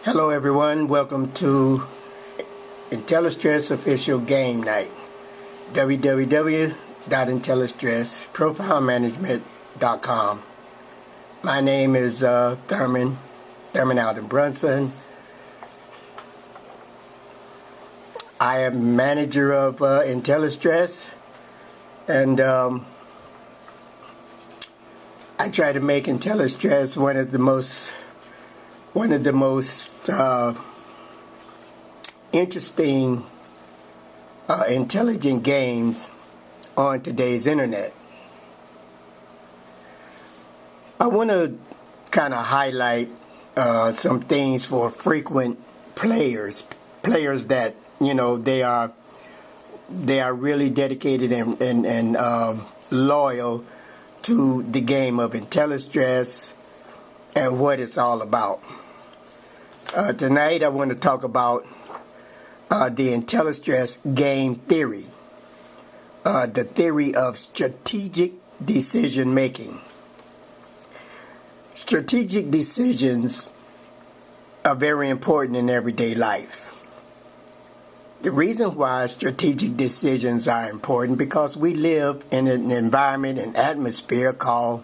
Hello everyone, welcome to INTELLESTRESS official game night. www.INTELLESTRESS.profilemanagement.com. My name is Thurman Alden Brunson. I am manager of INTELLESTRESS, and I try to make INTELLESTRESS one of the most interesting, intelligent games on today's internet. I want to kind of highlight some things for frequent players that they are really dedicated and loyal to the game of INTELLESTRESS and what it's all about. Tonight I want to talk about the INTELLESTRESS game theory, the theory of strategic decision making. Strategic decisions are very important in everyday life. The reason why strategic decisions are important because we live in an environment and atmosphere called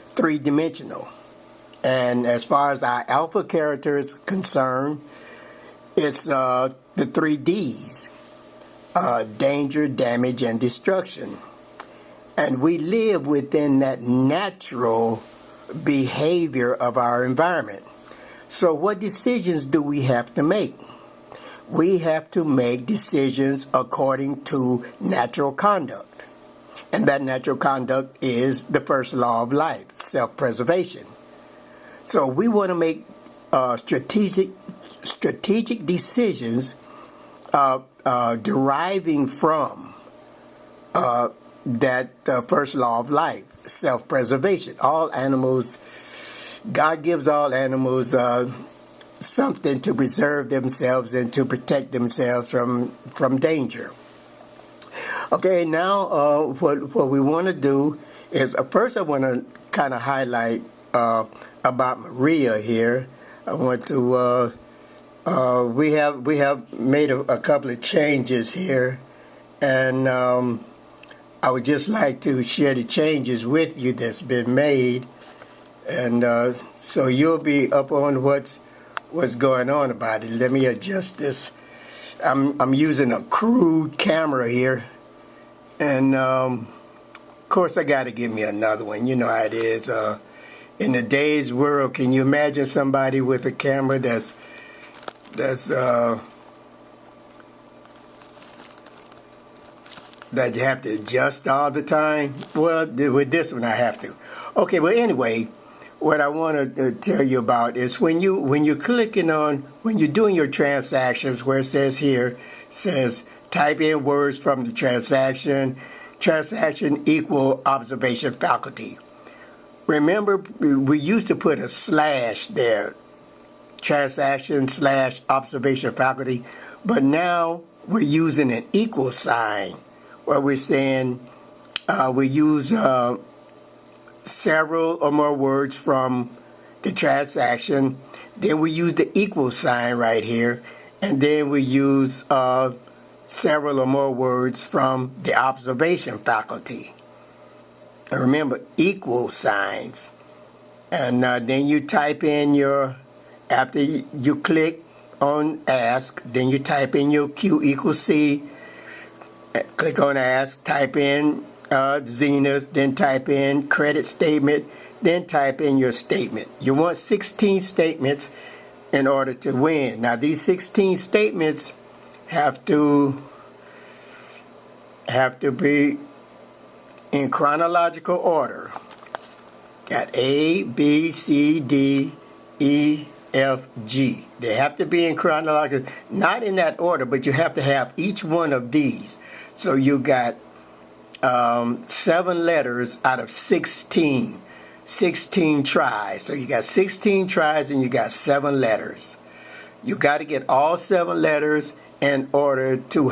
three-dimensional. And as far as our alpha character is concerned, it's the 3 Ds, danger, damage, and destruction. And we live within that natural behavior of our environment. So what decisions do we have to make? We have to make decisions according to natural conduct. And that natural conduct is the first law of life, self-preservation. So we want to make strategic decisions deriving from that first law of life, self-preservation. All animals, God gives all animals something to preserve themselves and to protect themselves from danger. Okay, now what we want to do is first I want to kind of highlight about Maria here. I want to we have made a couple of changes here, and I would just like to share the changes with you that's been made, and so you'll be up on what's going on about it. Let me adjust this. I'm using a crude camera here, and of course I got to give me another one. You know how it is. In today's world, can you imagine somebody with a camera that you have to adjust all the time? Well, with this one I have to. Okay, well anyway, what I want to tell you about is when you're doing your transactions, where it says type in words from the transaction equal observation faculty. Remember, we used to put a slash there, transaction / observation faculty, but now we're using an equal sign, where we're saying we use several or more words from the transaction, then we use the equal sign right here, and then we use several or more words from the observation faculty. And remember, equal signs. And then you type in after you click on ask, then you type in your Q equals C, click on ask, type in Zenith, then type in credit statement, then type in your statement. You want 16 statements in order to win. Now these 16 statements have to be in chronological order. Got A, B, C, D, E, F, G. They have to be in chronological, not in that order, but you have to have each one of these. So you got 7 letters out of 16 tries. So you got 16 tries and you got 7 letters. You got to get all 7 letters in order to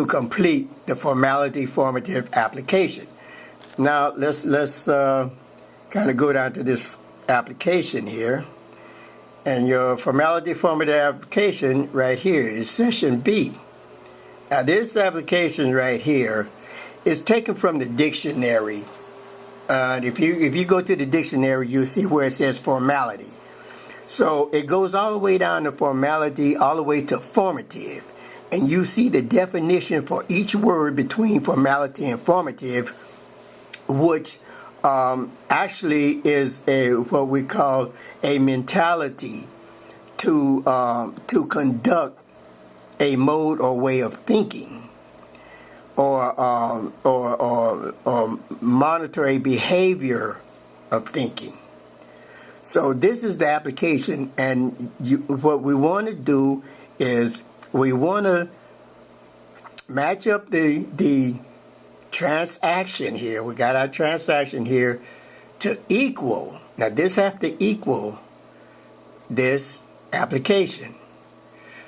complete the formality formative application. Now let's kind of go down to this application here. And your formality formative application right here is session B. Now this application right here is taken from the dictionary. If you go to the dictionary, you'll see where it says formality. So it goes all the way down to formality, all the way to formative. And you see the definition for each word between formality and formative, which actually is what we call a mentality to conduct a mode or way of thinking, or monitor a behavior of thinking. So this is the application, and what we want to do is we want to match up the transaction here. We got our transaction here to equal. Now this have to equal this application.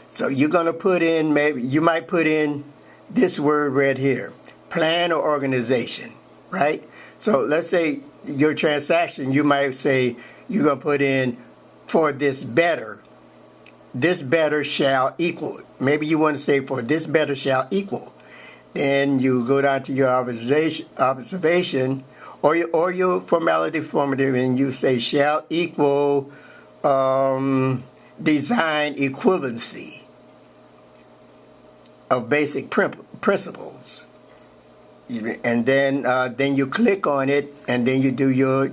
So you're going to put in, maybe you might put in this word right here, plan or organization, right? So let's say your transaction, you might say you're going to put in for this better shall equal. Maybe you want to say for this better shall equal. Then you go down to your observation or your formality formative, and you say shall equal design equivalency of basic principles. And then you click on it, and then you do your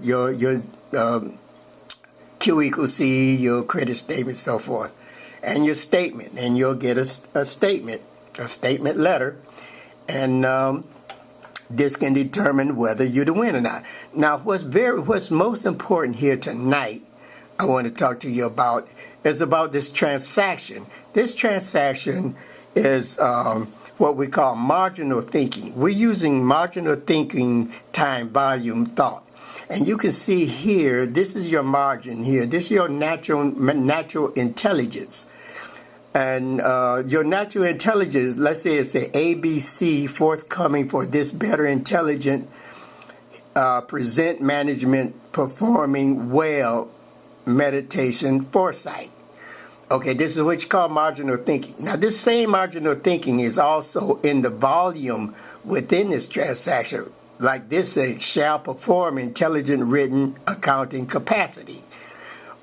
Q equals C, your credit statement, so forth, and your statement, and you'll get a statement letter. And this can determine whether you're the winner or not. Now, what's most important here tonight, I want to talk to you about, is about this transaction. This transaction is what we call marginal thinking. We're using marginal thinking, time, volume, thought. And you can see here, this is your margin here. This is your natural intelligence. And your natural intelligence, let's say it's the ABC forthcoming for this better intelligent, present management, performing well, meditation, foresight. Okay, this is what you call marginal thinking. Now, this same marginal thinking is also in the volume within this transaction. Like this says, shall perform intelligent written accounting capacity.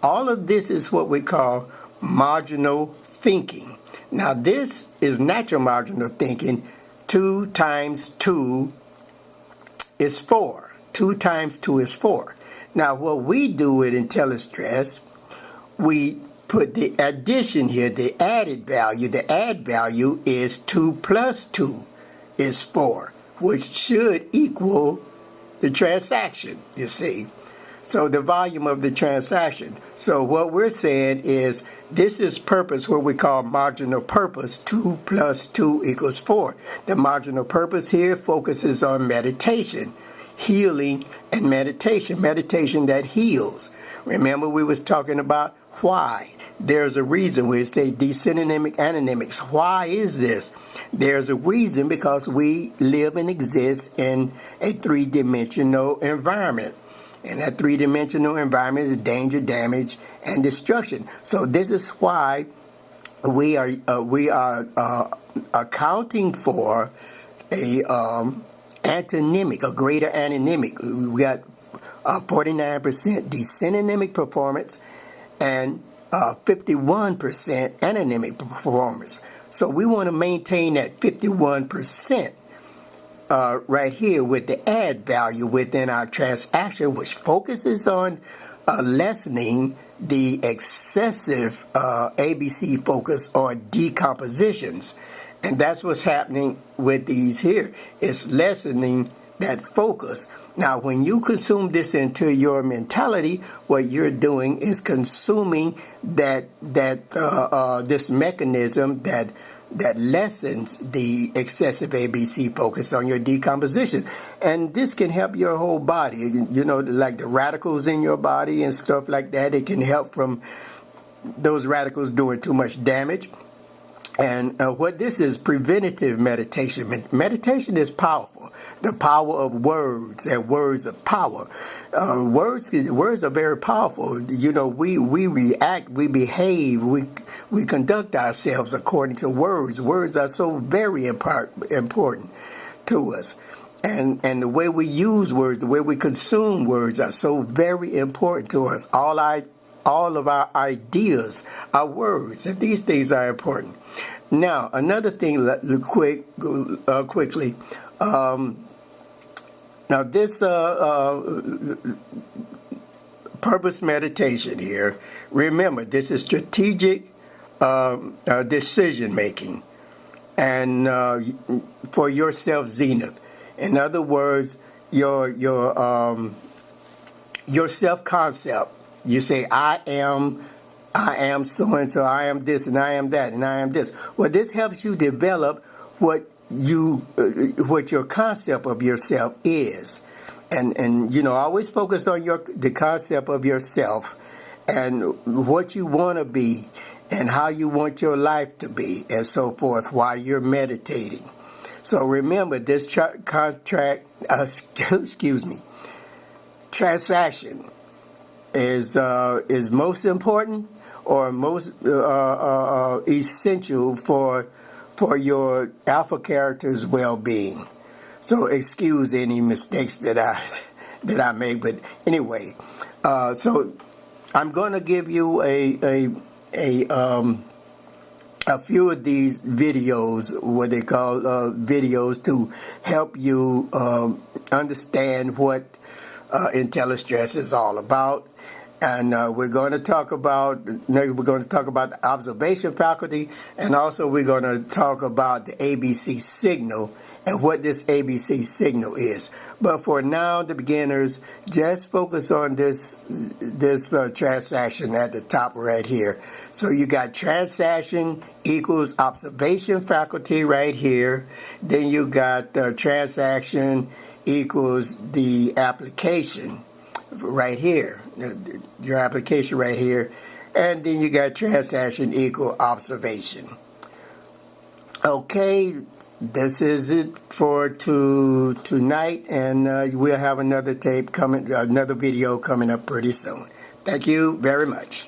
All of this is what we call marginal thinking. Now, this is natural marginal thinking. 2 times 2 is 4. 2 times 2 is 4. Now, what we do with INTELLESTRESS, we put the addition here, the added value. The add value is 2 plus 2 is 4, which should equal the transaction, you see. So the volume of the transaction. So what we're saying is this is purpose, what we call marginal purpose. 2 plus 2 equals 4. The marginal purpose here focuses on meditation, healing, and meditation. Meditation that heals. Remember we was talking about why. There's a reason. We say Dsynonymic, antonymics. Why is this? There's a reason, because we live and exist in a 3-dimensional environment. And that 3-dimensional environment is danger, damage, and destruction. So this is why we are accounting for a antonymic, a greater antonymic. We got 49% Dsynonymic performance and 51% antonymic performance. So we want to maintain that 51%. Right here with the add value within our transaction, which focuses on lessening the excessive ABC focus on decompositions. And that's what's happening with these here. It's lessening that focus. Now, when you consume this into your mentality, what you're doing is consuming this mechanism that lessens the excessive ABC focus on your decomposition. And this can help your whole body, like the radicals in your body and stuff like that. It can help from those radicals doing too much damage. And what this is, preventative meditation. Meditation is powerful. the power of words and words of power. Words are very powerful. You know, we react, we behave, we conduct ourselves according to words. Words are so very important to us. And the way we use words, the way we consume words are so very important to us. All of our ideas are words, and these things are important. Now, another thing, quickly. Now, this purpose meditation here, remember, this is strategic decision making, and for your self zenith. In other words, your self concept. You say, I am so and so, I am this and I am that and I am this. Well, this helps you develop what your concept of yourself is. And you know, always focus on the concept of yourself and what you want to be and how you want your life to be and so forth while you're meditating. So remember, this transaction is most important or most essential for your alpha character's well-being. So excuse any mistakes that I made, but anyway, so I'm going to give you a few of these videos, what they call videos, to help you understand what INTELLESTRESS is all about. And we're going to talk about the observation faculty, and also we're going to talk about the ABC signal and what this ABC signal is. But for now, the beginners, just focus on this transaction at the top right here. So you got transaction equals observation faculty right here. Then you got transaction equals the application right here, your application right here, and then you got transaction equal observation. Okay, this is it for tonight, and we'll have another video coming up pretty soon. Thank you very much.